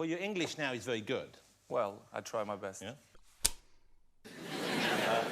Well, your English now is very good. Well, I try my best. Yeah.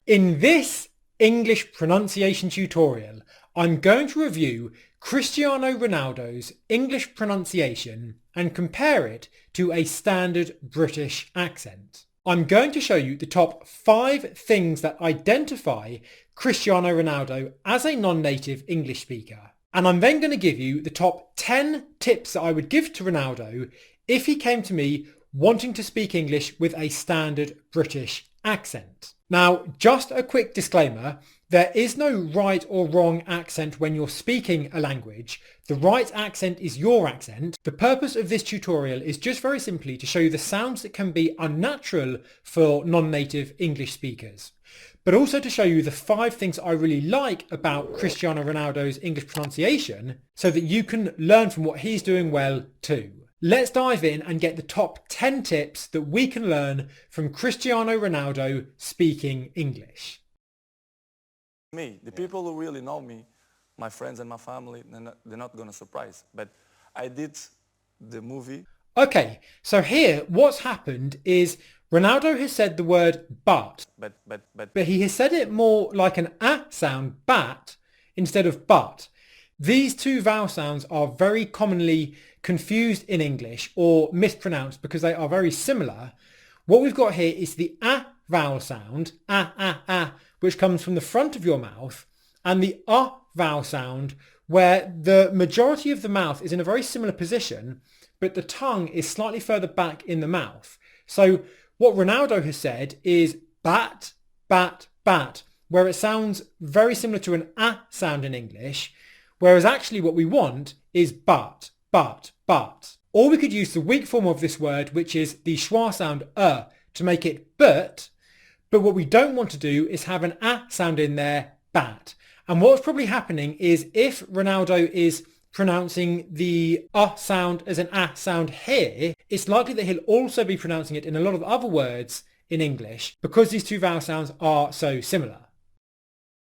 In this English pronunciation tutorial, I'm going to review Cristiano Ronaldo's English pronunciation and compare it to a standard British accent. I'm going to show you the top 5 things that identify Cristiano Ronaldo as a non-native English speaker. And I'm then going to give you the top 10 tips that I would give to Ronaldo if he came to me wanting to speak English with a standard British accent. Now, just a quick disclaimer, there is no right or wrong accent when you're speaking a language. The right accent is your accent. The purpose of this tutorial is just very simply to show you the sounds that can be unnatural for non-native English speakers, but also to show you the 5 things I really like about Cristiano Ronaldo's English pronunciation so that you can learn from what he's doing well too. Let's dive in and get the top 10 tips that we can learn from Cristiano Ronaldo speaking English. The people who really know me, my friends and my family, they're not going to surprise. But I did the movie. Okay, so here what's happened is Ronaldo has said the word but he has said it more like an a sound, bat, instead of but. These two vowel sounds are very commonly confused in English or mispronounced because they are very similar. What we've got here is the a vowel sound, which comes from the front of your mouth, and the vowel sound where the majority of the mouth is in a very similar position, but the tongue is slightly further back in the mouth. So what Ronaldo has said is bat, bat, bat, where it sounds very similar to an a sound in English, whereas actually what we want is but, but, but. Or we could use the weak form of this word, which is the schwa sound to make it but what we don't want to do is have an a sound in there, bat. And what's probably happening is if Ronaldo is pronouncing the sound as an a sound here, it's likely that he'll also be pronouncing it in a lot of other words in English because these two vowel sounds are so similar.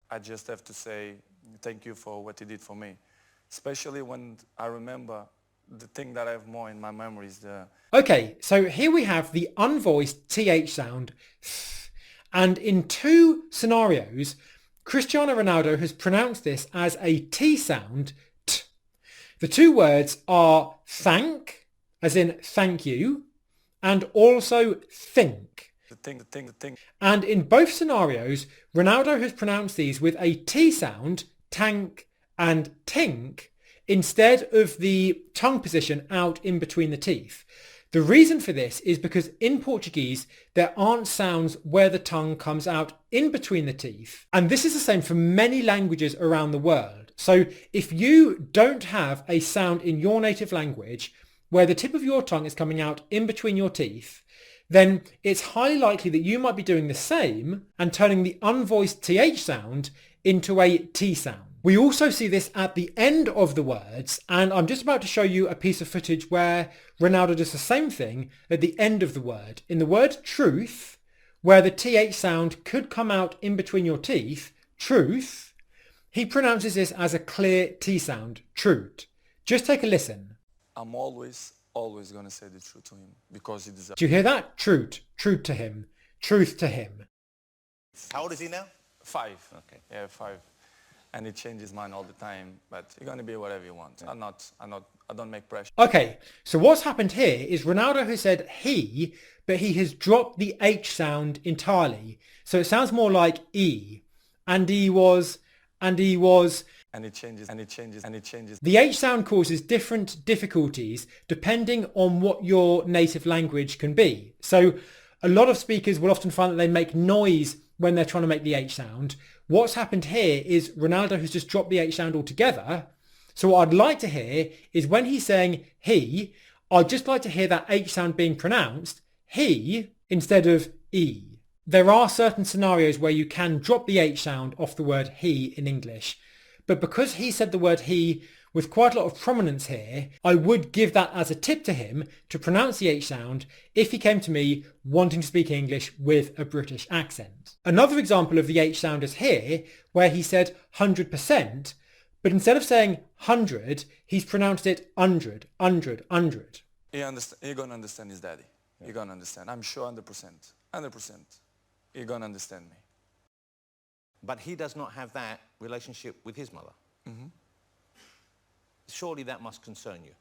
I just have to say thank you for what he did for me, especially when I remember the thing that I have more in my memory is the... Okay, so here we have the unvoiced th sound, and in 2 scenarios, Cristiano Ronaldo has pronounced this as a T sound, t. The 2 words are thank, as in thank you, and also think. The thing. And in both scenarios, Ronaldo has pronounced these with a T sound, tank and tink, instead of the tongue position out in between the teeth. The reason for this is because in Portuguese, there aren't sounds where the tongue comes out in between the teeth. And this is the same for many languages around the world. So if you don't have a sound in your native language where the tip of your tongue is coming out in between your teeth, then it's highly likely that you might be doing the same and turning the unvoiced th sound into a T sound. We also see this at the end of the words, and I'm just about to show you a piece of footage where Ronaldo does the same thing at the end of the word. In the word truth, where the th sound could come out in between your teeth, truth, he pronounces this as a clear T sound, truth. Just take a listen. I'm always going to say the truth to him because he deserves. Do you hear that? Truth, truth to him, truth to him. How old is he now? 5. Okay. Yeah, 5. And he changes mine all the time, but you're going to be whatever you want. Yeah. I don't make pressure. Okay, so what's happened here is Ronaldo has said he, but he has dropped the H sound entirely. So it sounds more like E. And he was. And it changes. The H sound causes different difficulties depending on what your native language can be. So a lot of speakers will often find that they make noise when they're trying to make the H sound. What's happened here is Ronaldo has just dropped the H sound altogether. So what I'd like to hear is when he's saying he, I'd just like to hear that H sound being pronounced he instead of E. There are certain scenarios where you can drop the H sound off the word he in English. But because he said the word he with quite a lot of prominence here, I would give that as a tip to him to pronounce the H sound if he came to me wanting to speak English with a British accent. Another example of the H sound is here, where he said 100%, but instead of saying 100, he's pronounced it 100, 100, 100. He gonna understand his daddy. He gonna understand. I'm sure 100%. 100%. He gonna understand me. But he does not have that relationship with his mother. Surely that must concern you.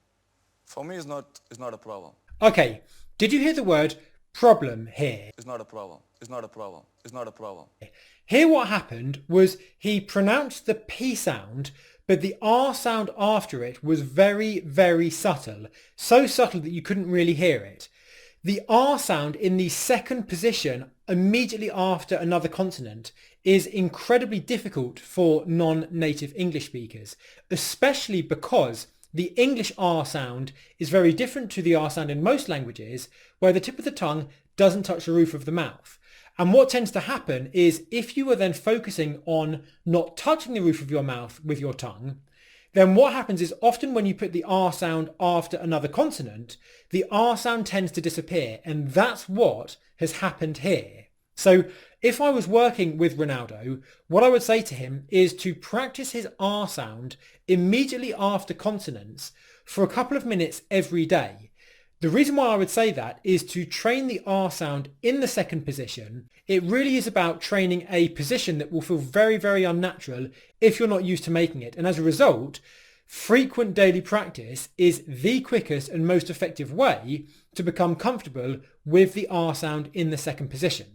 For me, it's not a problem. Okay, did you hear the word problem here? It's not a problem. It's not a problem. It's not a problem. Here what happened was he pronounced the P sound, but the R sound after it was very, very subtle. So subtle that you couldn't really hear it. The R sound in the second position immediately after another consonant is incredibly difficult for non-native English speakers, especially because the English R sound is very different to the R sound in most languages, where the tip of the tongue doesn't touch the roof of the mouth. And what tends to happen is if you are then focusing on not touching the roof of your mouth with your tongue, then what happens is often when you put the R sound after another consonant, the R sound tends to disappear, and that's what has happened here. So if I was working with Ronaldo, what I would say to him is to practice his R sound immediately after consonants for a couple of minutes every day. The reason why I would say that is to train the R sound in the second position. It really is about training a position that will feel very, very unnatural if you're not used to making it. And as a result, frequent daily practice is the quickest and most effective way to become comfortable with the R sound in the second position.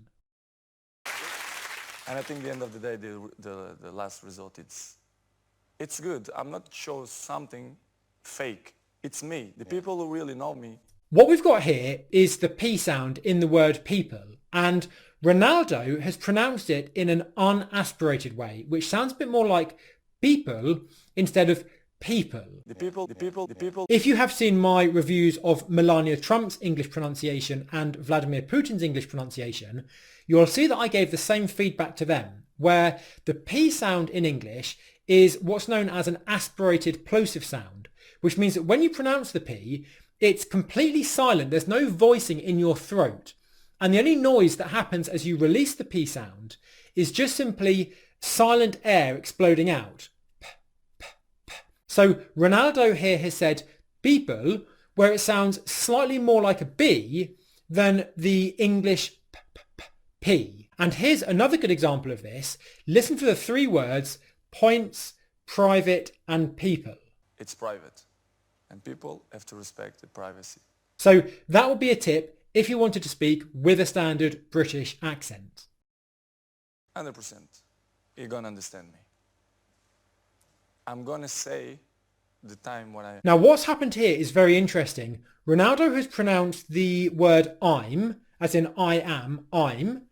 And I think at the end of the day, the last result, it's good. I'm not sure something fake. It's me. The people who really know me. What we've got here is the P sound in the word people, and Ronaldo has pronounced it in an unaspirated way, which sounds a bit more like people instead of people. The people. If you have seen my reviews of Melania Trump's English pronunciation and Vladimir Putin's English pronunciation, you'll see that I gave the same feedback to them, where the P sound in English is what's known as an aspirated plosive sound, which means that when you pronounce the P, it's completely silent. There's no voicing in your throat. And the only noise that happens as you release the P sound is just simply silent air exploding out. So Ronaldo here has said people, where it sounds slightly more like a B than the English P. And here's another good example of this. Listen to the three words, points, private, and people. It's private. And people have to respect the privacy. So that would be a tip if you wanted to speak with a standard British accent. 100%. You're going to understand me. I'm going to say the time when I... Now what's happened here is very interesting. Ronaldo has pronounced the word I'm, as in I am, I'm,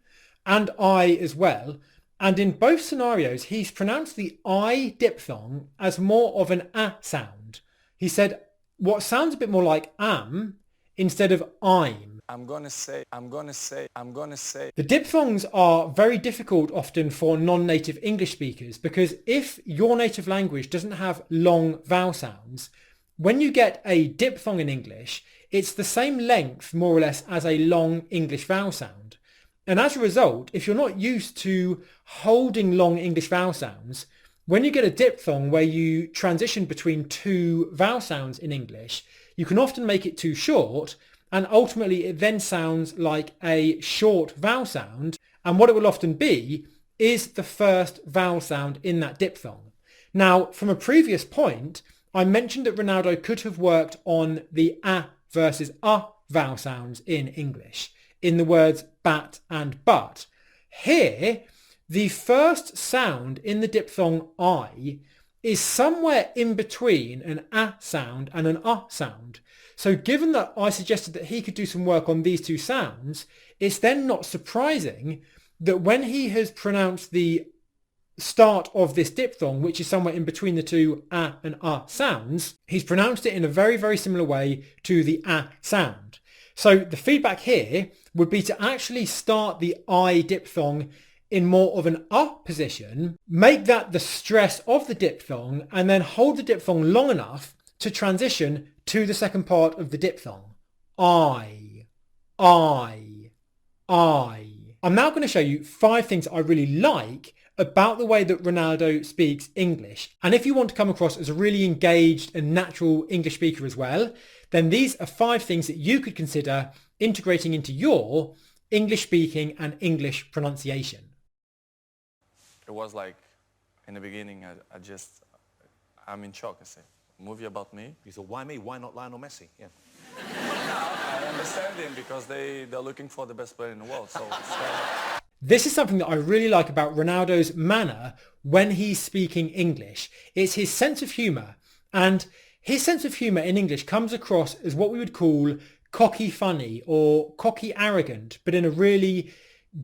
and I as well. And in both scenarios, he's pronounced the I diphthong as more of an A sound. He said what sounds a bit more like am instead of I'm. I'm going to say. The diphthongs are very difficult often for non-native English speakers because if your native language doesn't have long vowel sounds, when you get a diphthong in English, it's the same length more or less as a long English vowel sound. And as a result, if you're not used to holding long English vowel sounds, when you get a diphthong where you transition between two vowel sounds in English, you can often make it too short, and ultimately it then sounds like a short vowel sound, and what it will often be is the first vowel sound in that diphthong. Now, from a previous point, I mentioned that Ronaldo could have worked on the A versus vowel sounds in English, in the words bat and but. Here, the first sound in the diphthong I is somewhere in between an A sound and an sound. So given that I suggested that he could do some work on these two sounds, it's then not surprising that when he has pronounced the start of this diphthong, which is somewhere in between the two A and sounds, he's pronounced it in a very, very similar way to the A sound. So the feedback here would be to actually start the I diphthong in more of an position, make that the stress of the diphthong, and then hold the diphthong long enough to transition to the second part of the diphthong. I. I'm now going to show you 5 things I really like about the way that Ronaldo speaks English. And if you want to come across as a really engaged and natural English speaker as well, then these are 5 things that you could consider integrating into your English speaking and English pronunciation. It was like, in the beginning, I'm in shock. I say, movie about me? You thought, why me? Why not Lionel Messi? Yeah. I understand him because they're looking for the best player in the world. So This is something that I really like about Ronaldo's manner when he's speaking English. It's his sense of humour, and his sense of humour in English comes across as what we would call cocky funny or cocky arrogant, but in a really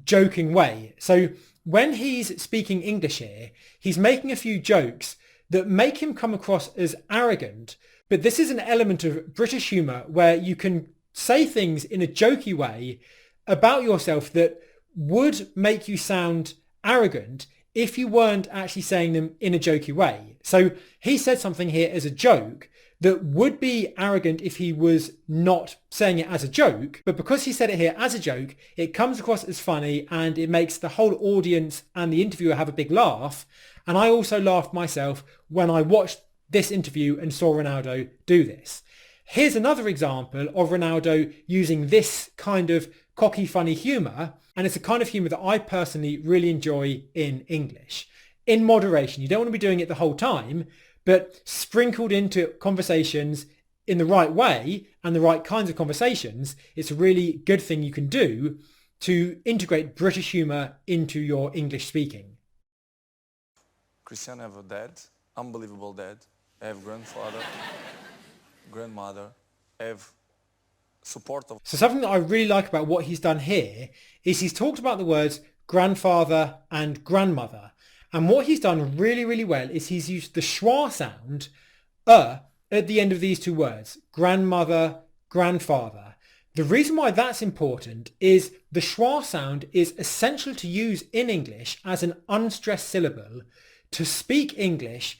joking way. So when he's speaking English here, he's making a few jokes that make him come across as arrogant, but this is an element of British humour where you can say things in a jokey way about yourself that would make you sound arrogant if you weren't actually saying them in a jokey way. So he said something here as a joke that would be arrogant if he was not saying it as a joke, but because he said it here as a joke, it comes across as funny and it makes the whole audience and the interviewer have a big laugh. And I also laughed myself when I watched this interview and saw Ronaldo do this. Here's another example of Ronaldo using this kind of cocky funny humour, and it's a kind of humour that I personally really enjoy in English. In moderation, you don't want to be doing it the whole time, but sprinkled into conversations in the right way and the right kinds of conversations, it's a really good thing you can do to integrate British humour into your English speaking. Cristiano have a dad, unbelievable dad. I have grandfather, grandmother. I have support of... So something that I really like about what he's done here is he's talked about the words grandfather and grandmother. And what he's done really, really well is he's used the schwa sound, at the end of these 2 words, grandmother, grandfather. The reason why that's important is the schwa sound is essential to use in English as an unstressed syllable to speak English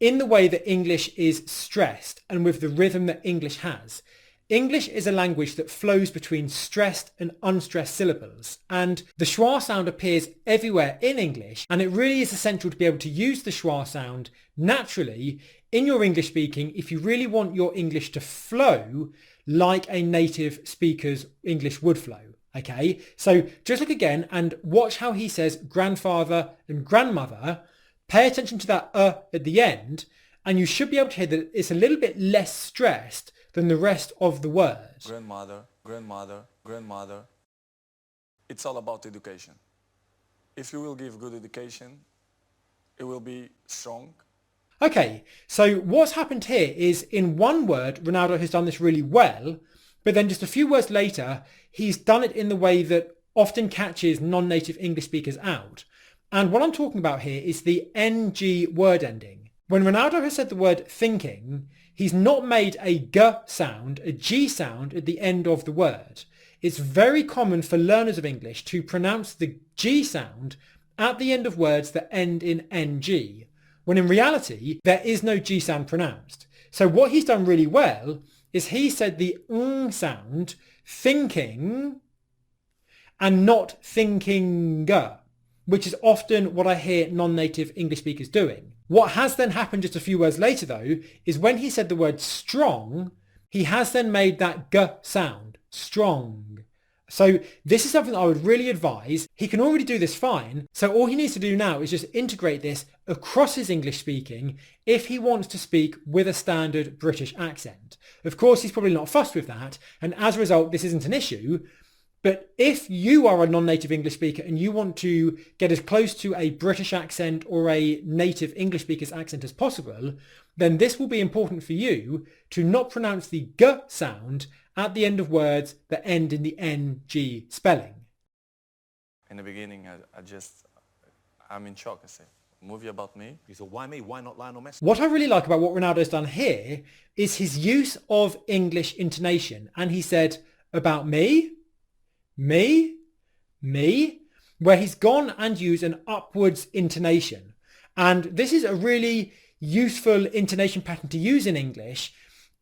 in the way that English is stressed and with the rhythm that English has. English is a language that flows between stressed and unstressed syllables, and the schwa sound appears everywhere in English, and it really is essential to be able to use the schwa sound naturally in your English speaking if you really want your English to flow like a native speaker's English would flow. Okay, so just look again and watch how he says grandfather and grandmother. Pay attention to that at the end, and you should be able to hear that it's a little bit less stressed than the rest of the words. Grandmother, grandmother, grandmother. It's all about education. If you will give good education, it will be strong. Okay, so what's happened here is in one word, Ronaldo has done this really well, but then just a few words later, he's done it in the way that often catches non-native English speakers out. And what I'm talking about here is the ng word ending. When Ronaldo has said the word thinking, he's not made a g sound, a g sound at the end of the word. It's very common for learners of English to pronounce the g sound at the end of words that end in ng, when in reality, there is no g sound pronounced. So what he's done really well is he said the ng sound, thinking, and not thinking, which is often what I hear non-native English speakers doing. What has then happened just a few words later though, is when he said the word strong, he has then made that g sound, strong. So this is something that I would really advise. He can already do this fine, so all he needs to do now is just integrate this across his English speaking if he wants to speak with a standard British accent. Of course, he's probably not fussed with that, and as a result, this isn't an issue. But if you are a non-native English speaker and you want to get as close to a British accent or a native English speaker's accent as possible, then this will be important for you to not pronounce the g sound at the end of words that end in the ng spelling. In the beginning, I'm in shock. I say, movie about me? You thought, why me? Why not Lionel Messi? What I really like about what Ronaldo's done here is his use of English intonation. And he said, about me, me, where he's gone and used an upwards intonation. And this is a really useful intonation pattern to use in English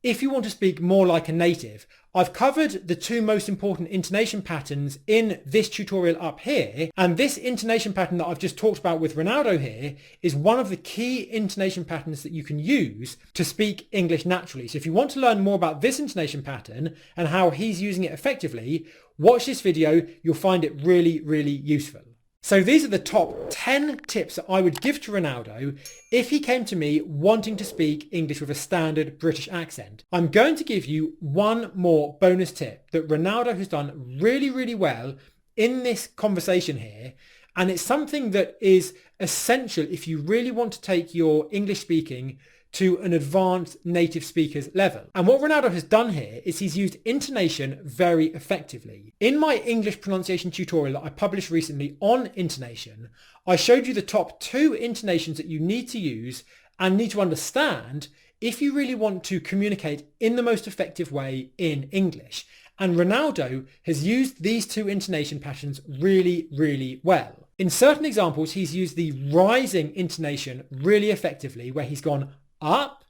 if you want to speak more like a native. I've covered the two most important intonation patterns in this tutorial up here, and this intonation pattern that I've just talked about with Ronaldo here is one of the key intonation patterns that you can use to speak English naturally. So if you want to learn more about this intonation pattern and how he's using it effectively, watch this video. You'll find it really, really useful. So these are the top 10 tips that I would give to Ronaldo if he came to me wanting to speak English with a standard British accent. I'm going to give you one more bonus tip that Ronaldo has done really, really well in this conversation here, and it's something that is essential if you really want to take your English speaking to an advanced native speaker's level. And what Ronaldo has done here is he's used intonation very effectively. In my English pronunciation tutorial that I published recently on intonation, I showed you the top 2 intonations that you need to use and need to understand if you really want to communicate in the most effective way in English. And Ronaldo has used these 2 intonation patterns really, really well. In certain examples, he's used the rising intonation really effectively, where he's gone up,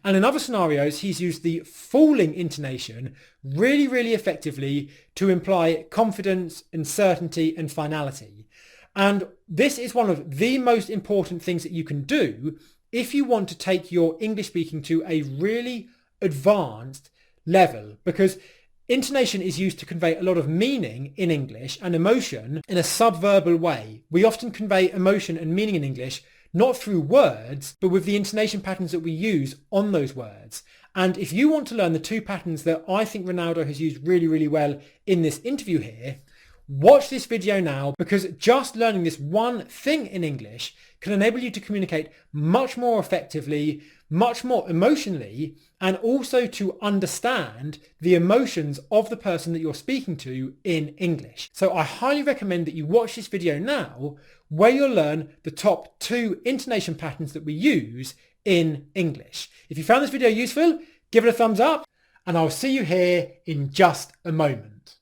and in other scenarios he's used the falling intonation really, really effectively to imply confidence and certainty and finality. And this is one of the most important things that you can do if you want to take your English speaking to a really advanced level, because intonation is used to convey a lot of meaning in English and emotion in a subverbal way. We often convey emotion and meaning in English not through words, but with the intonation patterns that we use on those words. And if you want to learn the 2 patterns that I think Ronaldo has used really, really well in this interview here, watch this video now, because just learning this one thing in English can enable you to communicate much more effectively, much more emotionally, and also to understand the emotions of the person that you're speaking to in English. So I highly recommend that you watch this video now, where you'll learn the top 2 intonation patterns that we use in English. If you found this video useful, give it a thumbs up, and I'll see you here in just a moment.